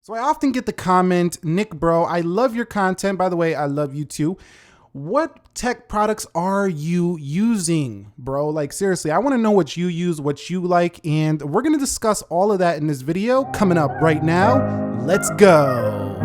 So I often get the comment, Nick bro, I love your content. By the way, I love you too. What tech products are you using, bro? Like seriously, I want to know what you use, what you like, and we're going to discuss all of that in this video coming up right now. Let's go.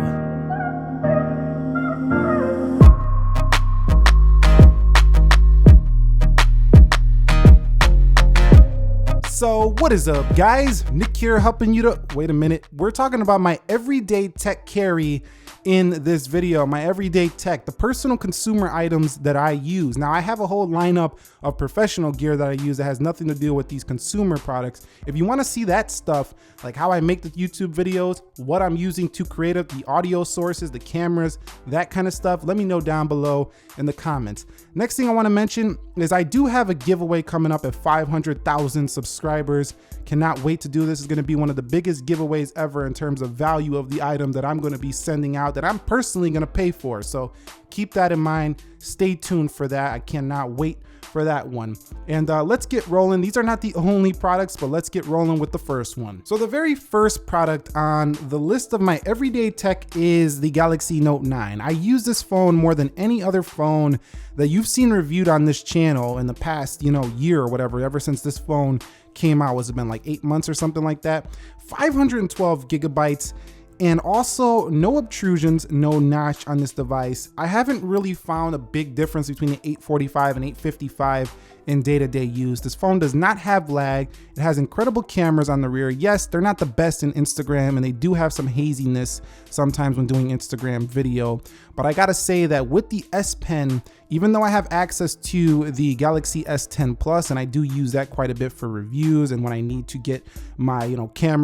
So what is up, guys? Nick here helping you to, wait a minute. We're talking about my everyday tech carry in this video, my everyday tech, the personal consumer items that I use. Now I have a whole lineup of professional gear that I use that has nothing to do with these consumer products. If you want to see that stuff, like how I make the YouTube videos, what I'm using to create up the audio sources, the cameras, that kind of stuff, let me know down below in the comments. Next thing I want to mention is I do have a giveaway coming up at 500,000 subscribers. Cannot wait to do this. It's going to be one of the biggest giveaways ever in terms of value of the item that I'm going to be sending out, that I'm personally going to pay for. So keep that in mind. Stay tuned for that. I cannot wait for that one. And let's get rolling. These are not the only products, but let's get rolling with the first one. So the very first product on the list of my everyday tech is the Galaxy Note 9. I use this phone more than any other phone that you've seen reviewed on this channel in the past, year or whatever, ever since this phone came out. Was it been like 8 months or something like that? 512 gigabytes. And also no obtrusions, no notch on this device. I haven't really found a big difference between the 845 and 855 in day-to-day use. This phone does not have lag. It has incredible cameras on the rear. Yes, they're not the best in Instagram, and they do have some haziness sometimes when doing Instagram video. But I gotta say that with the S Pen, even though I have access to the Galaxy S10 Plus, and I do use that quite a bit for reviews and when I need to get my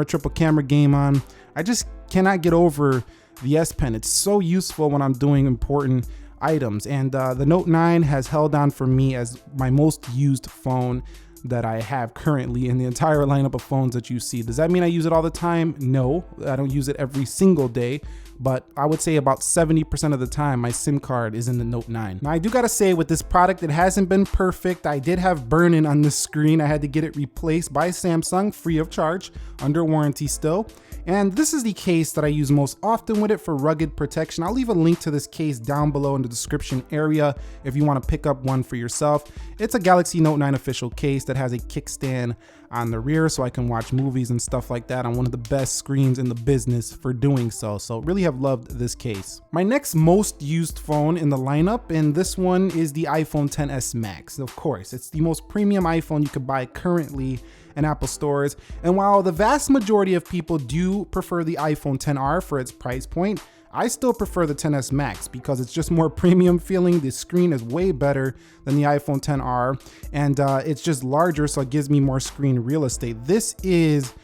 triple camera game on, I just cannot get over the S Pen. It's so useful when I'm doing important items, and the Note 9 has held on for me as my most used phone that I have currently in the entire lineup of phones that you see. Does that mean I use it all the time? No, I don't use it every single day, but I would say about 70% of the time my SIM card is in the Note 9. Now I do gotta say, with this product, it hasn't been perfect. I did have burn-in on the screen. I had to get it replaced by Samsung free of charge, under warranty still. And this is the case that I use most often with it for rugged protection. I'll leave a link to this case down below in the description area if you want to pick up one for yourself. It's a Galaxy Note 9 official case that has a kickstand on the rear, so I can watch movies and stuff like that on one of the best screens in the business for doing so. So really have loved this case. My next most used phone in the lineup, and this one is the iPhone XS Max. Of course, it's the most premium iPhone you could buy currently in Apple stores. And while the vast majority of people do prefer the iPhone XR for its price point, I still prefer the XS Max because it's just more premium feeling. The screen is way better than the iPhone XR, and it's just larger, so it gives me more screen real estate. This is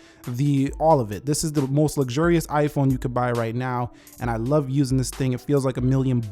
all of it. This is the most luxurious iPhone you could buy right now, and I love using this thing. It feels like $1 million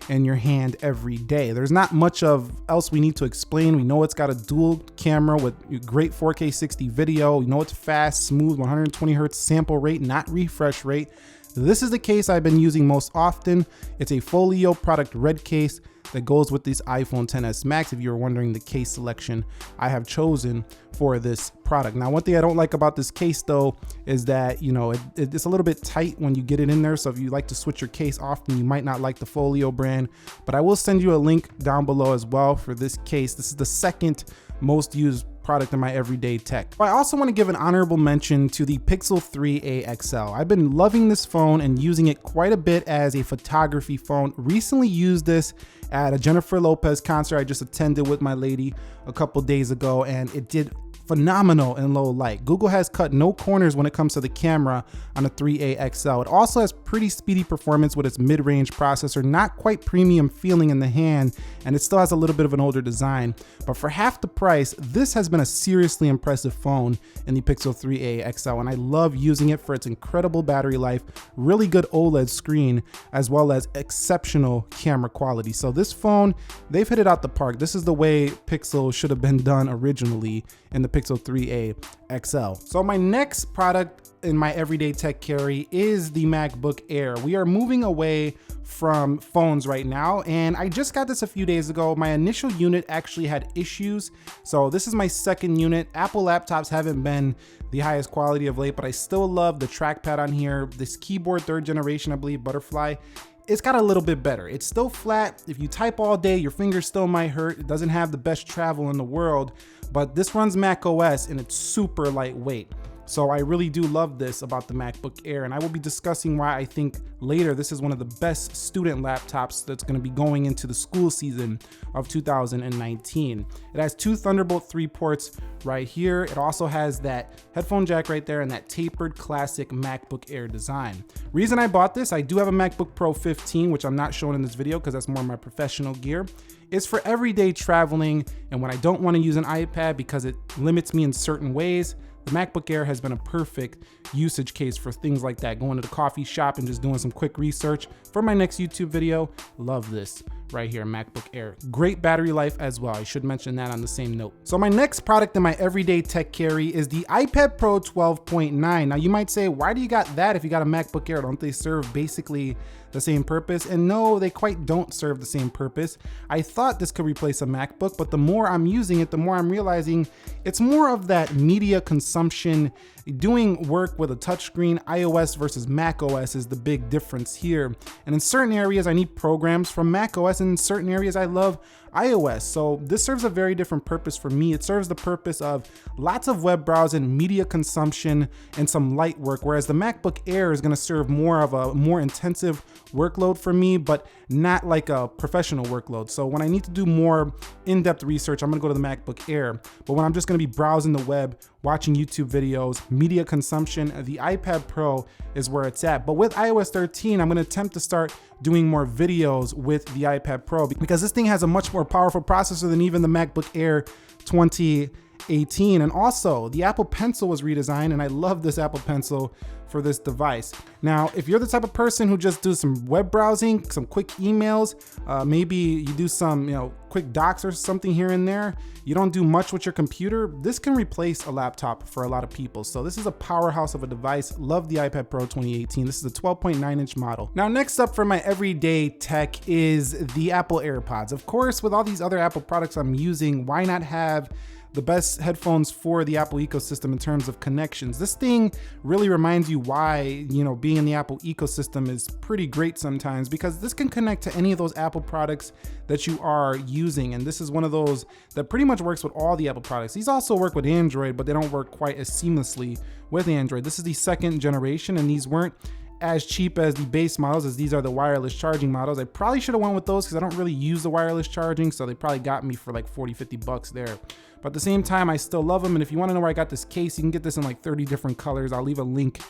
in your hand every day. There's not much else we need to explain. We know it's got a dual camera with great 4K 60 video. We know it's fast, smooth, 120 hertz sample rate, not refresh rate. This is the case I've been using most often. It's a Folio product red case that goes with this iPhone XS Max, if you were wondering the case selection I have chosen for this product. Now, one thing I don't like about this case though is that, it's a little bit tight when you get it in there. So if you like to switch your case often, you might not like the Folio brand, but I will send you a link down below as well for this case. This is the second most used product in my everyday tech. But I also want to give an honorable mention to the Pixel 3a XL. I've been loving this phone and using it quite a bit as a photography phone. Recently used this at a Jennifer Lopez concert I just attended with my lady a couple days ago, and it did phenomenal in low light. Google has cut no corners when it comes to the camera on the 3a XL. It also has pretty speedy performance with its mid-range processor, not quite premium feeling in the hand, and it still has a little bit of an older design. But for half the price, this has been a seriously impressive phone in the Pixel 3a XL, and I love using it for its incredible battery life, really good OLED screen, as well as exceptional camera quality. So this phone, they've hit it out the park. This is the way Pixel should have been done originally in the Pixel 3a XL. So my next product in my everyday tech carry is the MacBook Air. We are moving away from phones right now, and I just got this a few days ago. My initial unit actually had issues, so this is my second unit. Apple laptops haven't been the highest quality of late, but I still love the trackpad on here. This keyboard, 3rd generation, I believe, Butterfly. It's got a little bit better. It's still flat. If you type all day, your fingers still might hurt. It doesn't have the best travel in the world, but this runs Mac OS and it's super lightweight. So I really do love this about the MacBook Air, and I will be discussing why I think later this is one of the best student laptops that's going to be going into the school season of 2019. It has 2 Thunderbolt 3 ports right here. It also has that headphone jack right there and that tapered classic MacBook Air design. Reason I bought this, I do have a MacBook Pro 15, which I'm not showing in this video because that's more my professional gear. It's for everyday traveling, and when I don't want to use an iPad because it limits me in certain ways, the MacBook Air has been a perfect usage case for things like that. Going to the coffee shop and just doing some quick research for my next YouTube video. Love this right here, MacBook Air. Great battery life as well. I should mention that on the same note. So my next product in my everyday tech carry is the iPad Pro 12.9. Now you might say, why do you got that if you got a MacBook Air? Don't they serve basically the same purpose? And no, they quite don't serve the same purpose. I thought this could replace a MacBook, but the more I'm using it, the more I'm realizing it's more of that media consumption. Doing work with a touchscreen, iOS versus Mac OS is the big difference here. And in certain areas, I need programs from Mac OS, and in certain areas, I love iOS. So this serves a very different purpose for me. It serves the purpose of lots of web browsing, media consumption, and some light work, whereas the MacBook Air is gonna serve more of a more intensive workload for me, but not like a professional workload. So when I need to do more in-depth research, I'm gonna go to the MacBook Air. But when I'm just gonna be browsing the web, watching YouTube videos, media consumption, the iPad Pro is where it's at. But with iOS 13, I'm gonna attempt to start doing more videos with the iPad Pro because this thing has a much more powerful processor than even the MacBook Air 2018. And also the Apple Pencil was redesigned, and I love this Apple Pencil for this device. Now, if you're the type of person who just does some web browsing, some quick emails, maybe you do some, quick docs or something here and there, you don't do much with your computer, this can replace a laptop for a lot of people. So this is a powerhouse of a device. Love the iPad Pro 2018. This is a 12.9-inch model. Now, next up for my everyday tech is the Apple AirPods. Of course, with all these other Apple products I'm using, why not have the best headphones for the Apple ecosystem in terms of connections? This thing really reminds you why, being in the Apple ecosystem is pretty great sometimes, because this can connect to any of those Apple products that you are using. And this is one of those that pretty much works with all the Apple products. These also work with Android, but they don't work quite as seamlessly with Android. This is the 2nd generation, and these weren't as cheap as the base models, as these are the wireless charging models. I probably should have went with those because I don't really use the wireless charging, so they probably got me for like 40-50 bucks there. But at the same time, I still love them. And if you want to know where I got this case, you can get this in like 30 different colors. I'll leave a link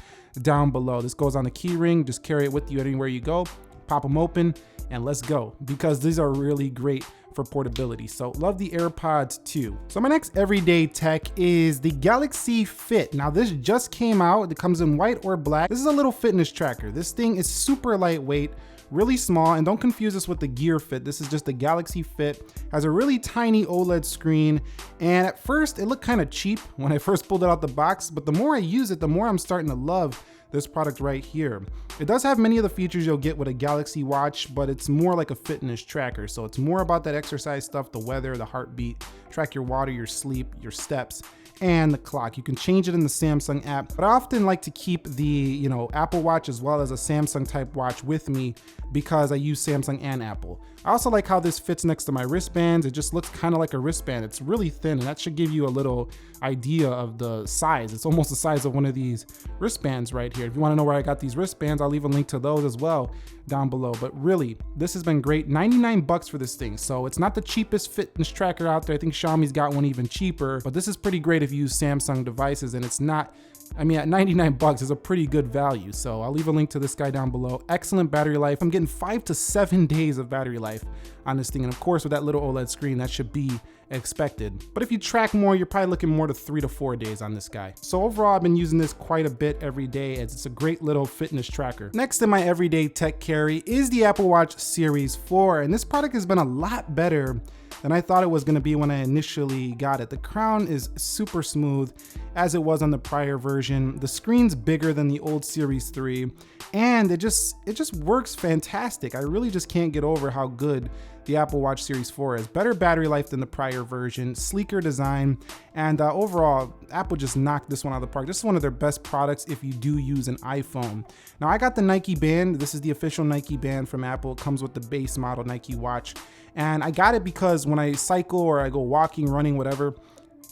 down below. This goes on the key ring. Just carry it with you anywhere you go. Pop them open and let's go, because these are really great for portability. So love the AirPods too. So my next everyday tech is the Galaxy Fit. Now this just came out. It comes in white or black. This is a little fitness tracker. This thing is super lightweight, really small, and don't confuse this with the Gear Fit. This is just the Galaxy Fit. Has a really tiny OLED screen, and at first it looked kind of cheap when I first pulled it out the box, but the more I use it, the more I'm starting to love this product right here. It does have many of the features you'll get with a Galaxy Watch, but it's more like a fitness tracker. So it's more about that exercise stuff, the weather, the heartbeat, track your water, your sleep, your steps, and the clock. You can change it in the Samsung app, but I often like to keep the Apple Watch as well as a Samsung type watch with me because I use Samsung and Apple. I also like how this fits next to my wristbands. It just looks kind of like a wristband. It's really thin, and that should give you a little idea of the size. It's almost the size of one of these wristbands right here. If you want to know where I got these wristbands, I'll leave a link to those as well down below. But really, this has been great. 99 bucks for this thing. So it's not the cheapest fitness tracker out there. I think Xiaomi's got one even cheaper, but this is pretty great if you use Samsung devices, and it's not, at 99 bucks is a pretty good value. So I'll leave a link to this guy down below. Excellent battery life. I'm getting 5 to 7 days of battery life on this thing. And of course, with that little OLED screen, that should be expected. But if you track more, you're probably looking more to 3 to 4 days on this guy. So overall, I've been using this quite a bit every day as it's a great little fitness tracker. Next in my everyday tech carry is the Apple Watch Series 4, and this product has been a lot better than I thought it was gonna be when I initially got it. The crown is super smooth as it was on the prior version. The screen's bigger than the old Series 3, and it just works fantastic. I really just can't get over how good the Apple Watch Series 4 is. Better battery life than the prior version, sleeker design, and overall, Apple just knocked this one out of the park. This is one of their best products if you do use an iPhone. Now, I got the Nike band. This is the official Nike band from Apple. It comes with the base model Nike watch. And I got it because when I cycle or I go walking, running, whatever,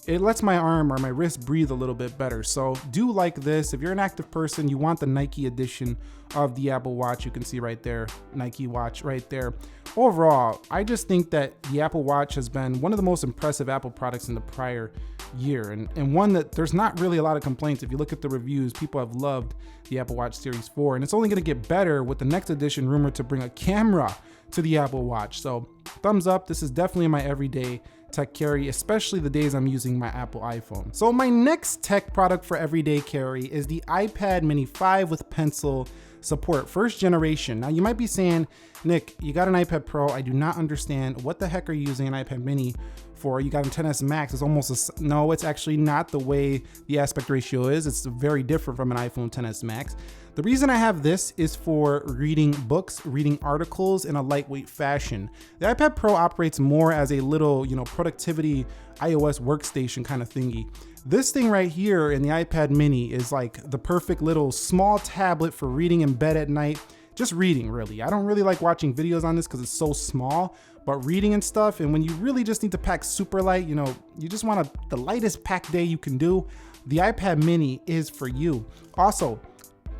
it lets my arm or my wrist breathe a little bit better. So do like this. If you're an active person, you want the Nike edition of the Apple Watch. You can see right there, Nike watch right there. Overall, I just think that the Apple Watch has been one of the most impressive Apple products in the prior year, and one that there's not really a lot of complaints. If you look at the reviews, people have loved the Apple Watch Series 4, and it's only gonna get better with the next edition rumored to bring a camera to the Apple Watch. So thumbs up, this is definitely my everyday tech carry, especially the days I'm using my Apple iPhone. So my next tech product for everyday carry is the iPad Mini 5 with pencil support, first generation. Now you might be saying, Nick, you got an iPad Pro. I do not understand. What the heck are you using an iPad Mini for? You got a 10s Max. It's almost no, it's actually not the way the aspect ratio is. It's very different from an iPhone 10s Max. The reason I have this is for reading books, reading articles in a lightweight fashion. The iPad Pro operates more as a little, productivity iOS workstation kind of thingy. This thing right here in the iPad Mini is like the perfect little small tablet for reading in bed at night. Just reading, really. I don't really like watching videos on this because it's so small, but reading and stuff, and when you really just need to pack super light, you just want the lightest pack day you can do, the iPad Mini is for you. Also,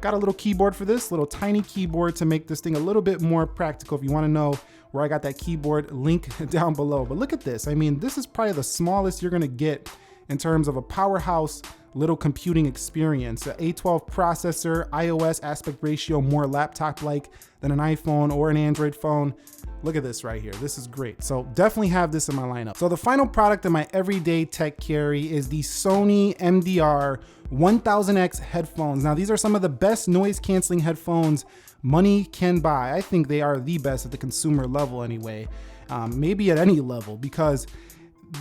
got a little keyboard for this, little tiny keyboard to make this thing a little bit more practical. If you want to know where I got that keyboard, link down below. But look at this. I mean, this is probably the smallest you're going to get in terms of a powerhouse little computing experience. An A12 processor, iOS aspect ratio, more laptop-like than an iPhone or an Android phone. Look at this right here. This is great. So definitely have this in my lineup. So the final product in my everyday tech carry is the Sony MDR 1000X headphones. Now these are some of the best noise canceling headphones money can buy. I think they are the best at the consumer level anyway, maybe at any level, because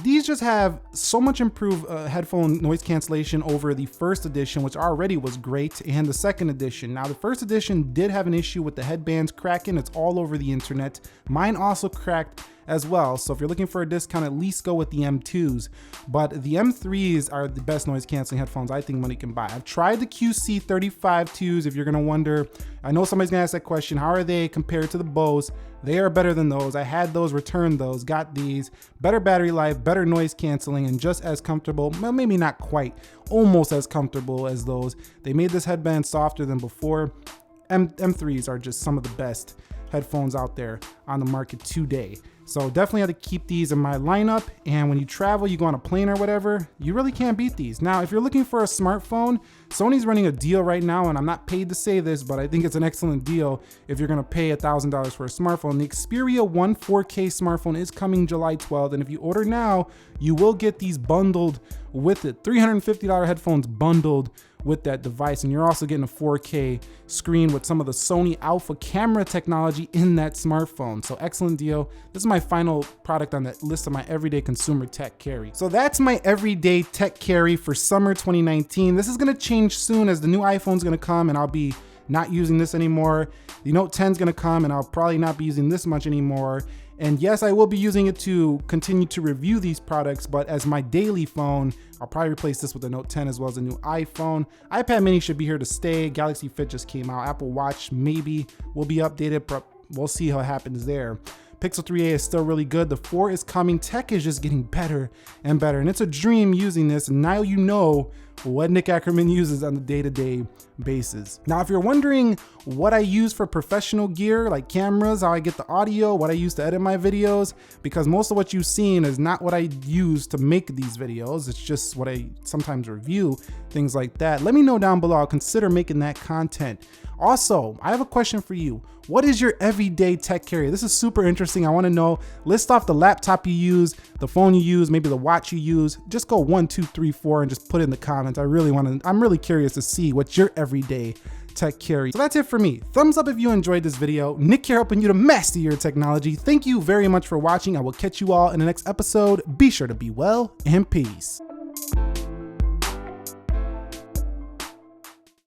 these just have so much improved headphone noise cancellation over the first edition, which already was great, and the second edition. Now, the first edition did have an issue with the headbands cracking. It's all over the internet. Mine also cracked as well. So if you're looking for a discount, at least go with the M2s. But the M3s are the best noise canceling headphones I think money can buy. I've tried the QC35-2s, if you're gonna wonder. I know somebody's gonna ask that question. How are they compared to the Bose? They are better than those. I had those, returned those, got these. Better battery life, better noise canceling, and just as comfortable, well, maybe not quite, almost as comfortable as those. They made this headband softer than before. M3s are just some of the best headphones out there on the market today. So definitely have to keep these in my lineup. And when you travel, you go on a plane or whatever, you really can't beat these. Now, if you're looking for a smartphone, Sony's running a deal right now, and I'm not paid to say this, but I think it's an excellent deal if you're gonna pay $1,000 for a smartphone. The Xperia 1 4K smartphone is coming July 12th, and if you order now, you will get these bundled with it. $350 headphones bundled with that device, and you're also getting a 4K screen with some of the Sony Alpha camera technology in that smartphone. So excellent deal. This is my final product on that list of my everyday consumer tech carry. So that's my everyday tech carry for summer 2019. This is gonna change soon as the new iPhone's gonna come, and I'll be not using this anymore. The Note 10's gonna come, and I'll probably not be using this much anymore. And yes, I will be using it to continue to review these products, but as my daily phone, I'll probably replace this with the Note 10 as well as a new iPhone. iPad Mini should be here to stay. Galaxy Fit just came out. Apple Watch maybe will be updated, but we'll see how it happens there. Pixel 3a is still really good. The 4 is coming. Tech is just getting better and better, and it's a dream using this. And now you know what Nick Ackerman uses on a day-to-day basis. Now, if you're wondering what I use for professional gear, like cameras, how I get the audio, what I use to edit my videos, because most of what you've seen is not what I use to make these videos. It's just what I sometimes review, things like that. Let me know down below. I'll consider making that content. Also, I have a question for you. What is your everyday tech carrier? This is super interesting. I want to know. List off the laptop you use, the phone you use, maybe the watch you use. Just go 1, 2, 3, 4 and just put it in the comments. I'm really curious to see what your everyday tech carry. So that's it for me. Thumbs up if you enjoyed this video. Nick here helping you to master your technology. Thank you very much for watching. I will catch you all in the next episode. Be sure to be well and peace.